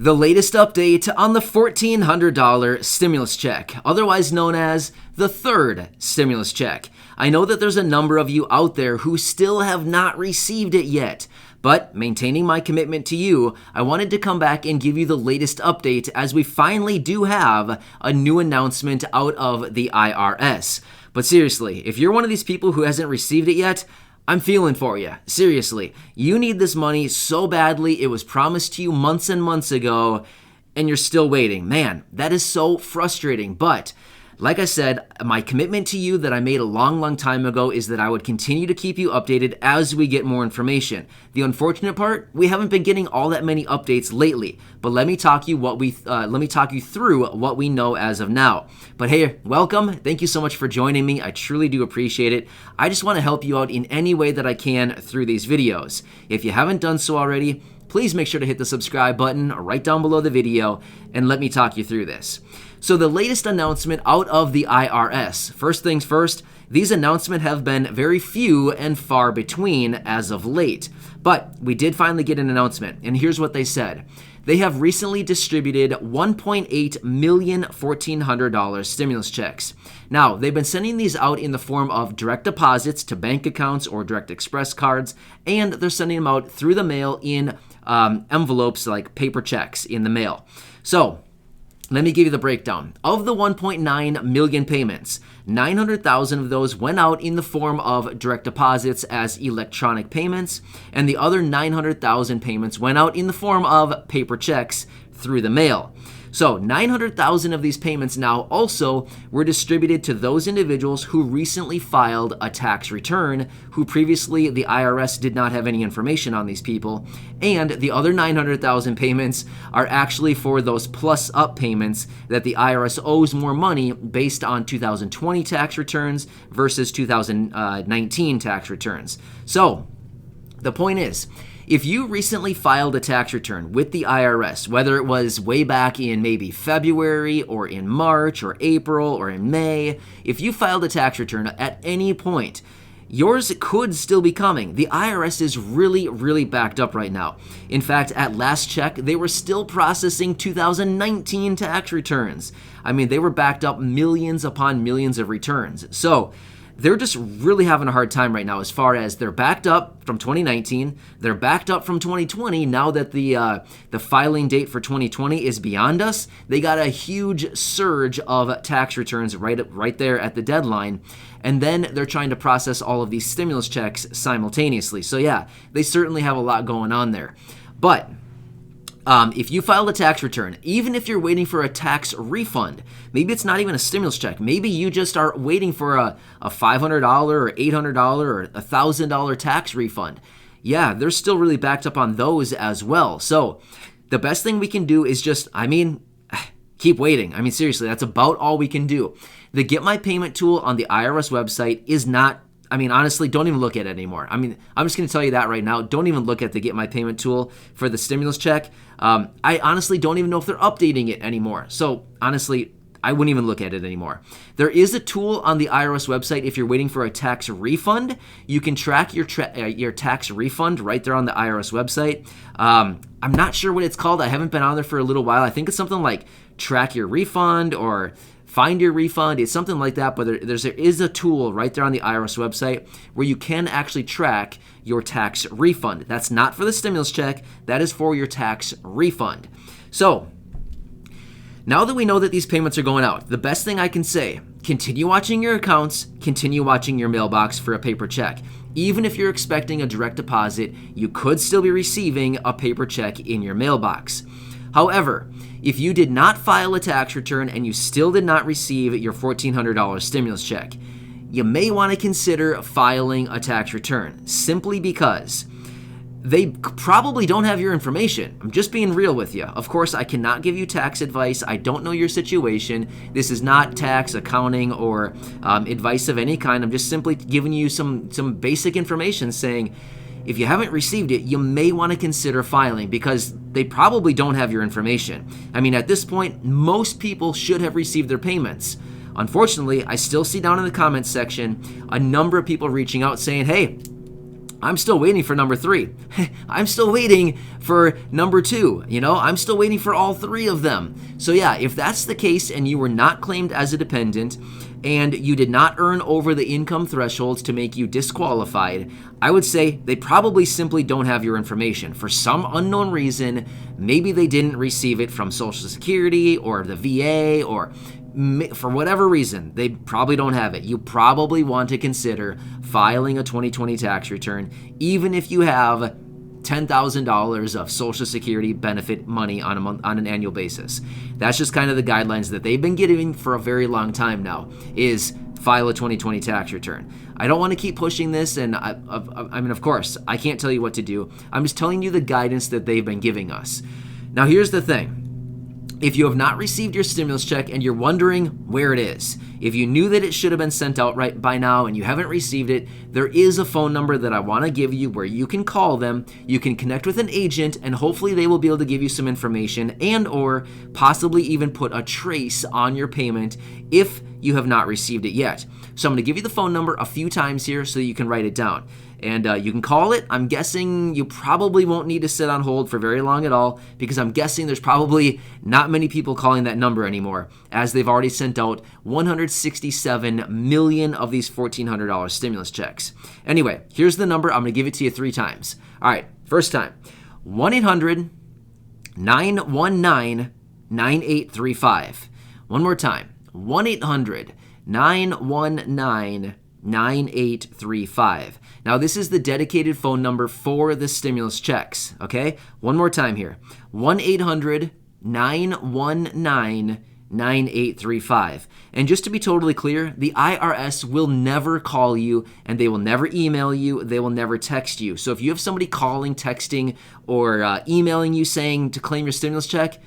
The latest update on the $1,400 stimulus check, otherwise known as the third stimulus check. I know that there's a number of you out there who still have not received it yet, but maintaining my commitment to you, I wanted to come back and give you the latest update as we finally do have a new announcement out of the IRS. But seriously, if you're one of these people who hasn't received it yet, I'm feeling for you. Seriously, you need this money so badly. It was promised to you months and months ago, and you're still waiting. Man, that is so frustrating. But like I said, my commitment to you that I made a long time ago is that I would continue to keep you updated as we get more information. The unfortunate part, we haven't been getting all that many updates lately. But let me talk you through what we know as of now. But hey, welcome. Thank you so much for joining me. I truly do appreciate it. I just want to help you out in any way that I can through these videos. If you haven't done so already, please make sure to hit the subscribe button right down below the video and let me talk you through this. So the latest announcement out of the IRS. First things first, these announcements have been very few and far between as of late. But we did finally get an announcement, and here's what they said. They have recently distributed 1.8 million $1,400 stimulus checks. Now, they've been sending these out in the form of direct deposits to bank accounts or direct express cards, and they're sending them out through the mail in envelopes like paper checks in the mail. So, let me give you the breakdown. Of the 1.9 million payments, 900,000 of those went out in the form of direct deposits as electronic payments, and the other 900,000 payments went out in the form of paper checks through the mail. So 900,000 of these payments now also were distributed to those individuals who recently filed a tax return, who previously the IRS did not have any information on these people, and the other 900,000 payments are actually for those plus up payments that the IRS owes more money based on 2020 tax returns versus 2019 tax returns. So the point is, if you recently filed a tax return with the IRS, whether it was way back in maybe February or in March or April or in May, if you filed a tax return at any point, yours could still be coming. The IRS is really backed up right now. In fact, at last check, they were still processing 2019 tax returns. I mean, they were backed up millions upon millions of returns. So they're just really having a hard time right now as far as they're backed up from 2019, they're backed up from 2020. Now that the filing date for 2020 is beyond us, they got a huge surge of tax returns right there at the deadline, and then they're trying to process all of these stimulus checks simultaneously. So yeah, they certainly have a lot going on there. But if you filed a tax return, even if you're waiting for a tax refund, maybe it's not even a stimulus check. Maybe you just are waiting for a $500 or $800 or $1,000 tax refund. Yeah, they're still really backed up on those as well. So the best thing we can do is just, keep waiting. Seriously, that's about all we can do. The Get My Payment tool on the IRS website is not, honestly, don't even look at it anymore. I'm just going to tell you that right now. Don't even look at the Get My Payment tool for the stimulus check. I honestly don't even know if they're updating it anymore. So honestly, I wouldn't even look at it anymore. There is a tool on the IRS website if you're waiting for a tax refund. You can track your tax refund right there on the IRS website. I'm not sure what it's called. I haven't been on there for a little while. I think it's something like Track Your Refund or Find Your Refund. It's something like that, but there is a tool right there on the IRS website where you can actually track your tax refund. That's not for the stimulus check. That is for your tax refund. So now that we know that these payments are going out, the best thing I can say, continue watching your accounts, continue watching your mailbox for a paper check. Even if you're expecting a direct deposit, you could still be receiving a paper check in your mailbox. However, if you did not file a tax return and you still did not receive your $1,400 stimulus check, you may want to consider filing a tax return, simply because they probably don't have your information. I'm just being real with you. Of course, I cannot give you tax advice. I don't know your situation. This is not tax, accounting, or advice of any kind. I'm just simply giving you some basic information saying, if you haven't received it, you may want to consider filing because they probably don't have your information. At this point, most people should have received their payments. Unfortunately, I still see down in the comments section a number of people reaching out saying, hey, I'm still waiting for number 3. I'm still waiting for number 2. I'm still waiting for all 3 of them. So yeah, if that's the case and you were not claimed as a dependent and you did not earn over the income thresholds to make you disqualified, I would say they probably simply don't have your information. For some unknown reason, maybe they didn't receive it from Social Security or the VA, or for whatever reason, they probably don't have it. You probably want to consider filing a 2020 tax return, even if you have $10,000 of Social Security benefit money on an annual basis. That's just kind of the guidelines that they've been giving for a very long time now, is file a 2020 tax return. I don't want to keep pushing this, and I mean, of course, I can't tell you what to do. I'm just telling you the guidance that they've been giving us. Now, here's the thing. If you have not received your stimulus check and you're wondering where it is, if you knew that it should have been sent out right by now and you haven't received it, there is a phone number that I want to give you where you can call them, you can connect with an agent, and hopefully they will be able to give you some information and or possibly even put a trace on your payment if you have not received it yet. So I'm going to give you the phone number a few times here so that you can write it down. And you can call it. I'm guessing you probably won't need to sit on hold for very long at all, because I'm guessing there's probably not many people calling that number anymore, as they've already sent out 167 million of these $1,400 stimulus checks. Anyway, here's the number. I'm going to give it to you 3 times. All right, first time, 1-800-919-9835. One more time, 1-800-919-9835. Now, this is the dedicated phone number for the stimulus checks, okay? One more time here, 1-800-919-9835. And just to be totally clear, the IRS will never call you, and they will never email you, they will never text you. So if you have somebody calling, texting, or emailing you saying to claim your stimulus check,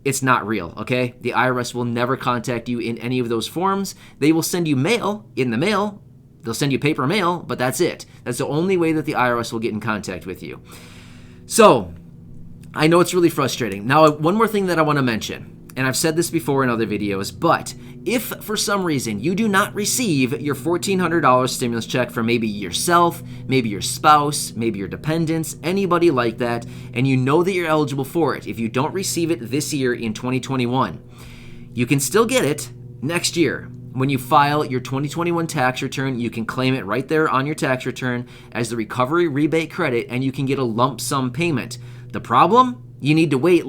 it's not real, okay? The IRS will never contact you in any of those forms. They will send you mail in the mail. They'll send you paper mail, but that's it. That's the only way that the IRS will get in contact with you. So, I know it's really frustrating. Now, one more thing that I want to mention, and I've said this before in other videos, but if for some reason you do not receive your $1,400 stimulus check from maybe yourself, maybe your spouse, maybe your dependents, anybody like that, and you know that you're eligible for it, if you don't receive it this year in 2021, you can still get it next year. When you file your 2021 tax return, you can claim it right there on your tax return as the recovery rebate credit, and you can get a lump sum payment. The problem? You need to wait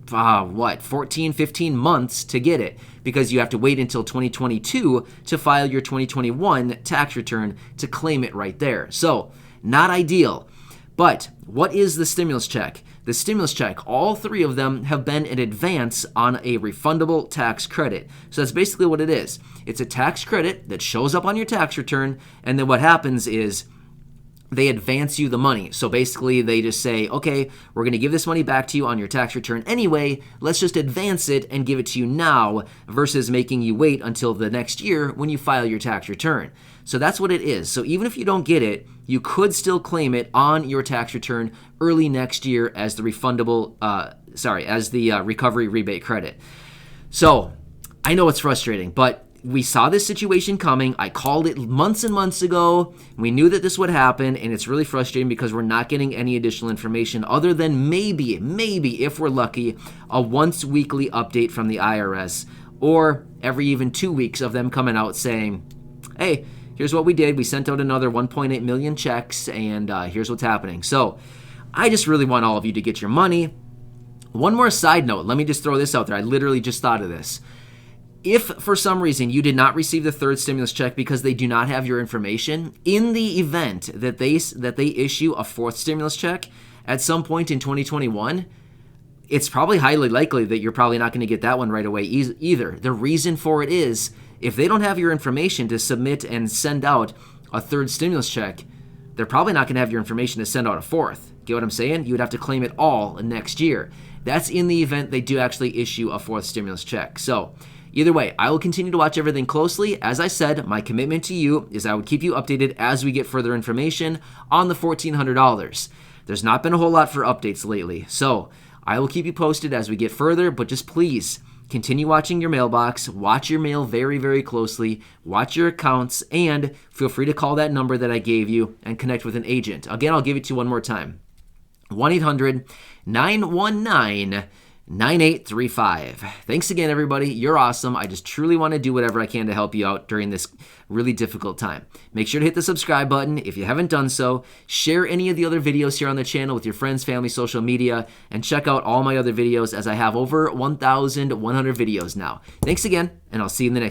14, 15 months to get it, because you have to wait until 2022 to file your 2021 tax return to claim it right there. So, not ideal. But what is the stimulus check? The stimulus check, all 3 of them have been an advance on a refundable tax credit. So that's basically what it is. It's a tax credit that shows up on your tax return, and then what happens is they advance you the money. So basically they just say, okay, we're going to give this money back to you on your tax return anyway. Let's just advance it and give it to you now versus making you wait until the next year when you file your tax return. So that's what it is. So even if you don't get it, you could still claim it on your tax return early next year as the recovery rebate credit. So I know it's frustrating, but we saw this situation coming. I called it months and months ago. We knew that this would happen, and it's really frustrating because we're not getting any additional information other than maybe, if we're lucky, a once weekly update from the IRS, or every even 2 weeks of them coming out saying, hey, here's what we did. We sent out another 1.8 million checks, and here's what's happening. So I just really want all of you to get your money. One more side note. Let me just throw this out there. I literally just thought of this. If for some reason you did not receive the 3rd stimulus check because they do not have your information, in the event that they issue a 4th stimulus check at some point in 2021, it's probably highly likely that you're probably not going to get that one right away either. The reason for it is, if they don't have your information to submit and send out a 3rd stimulus check, they're probably not going to have your information to send out a 4th. Get what I'm saying? You would have to claim it all next year. That's in the event they do actually issue a 4th stimulus check. So either way, I will continue to watch everything closely. As I said, my commitment to you is I would keep you updated as we get further information on the $1,400. There's not been a whole lot for updates lately, so I will keep you posted as we get further, but just please continue watching your mailbox, watch your mail very, very closely, watch your accounts, and feel free to call that number that I gave you and connect with an agent. Again, I'll give it to you one more time. 1-800-919-9835. Thanks again, everybody. You're awesome. I just truly want to do whatever I can to help you out during this really difficult time. Make sure to hit the subscribe button if you haven't done so. Share any of the other videos here on the channel with your friends, family, social media, and check out all my other videos as I have over 1,100 videos now. Thanks again, and I'll see you in the next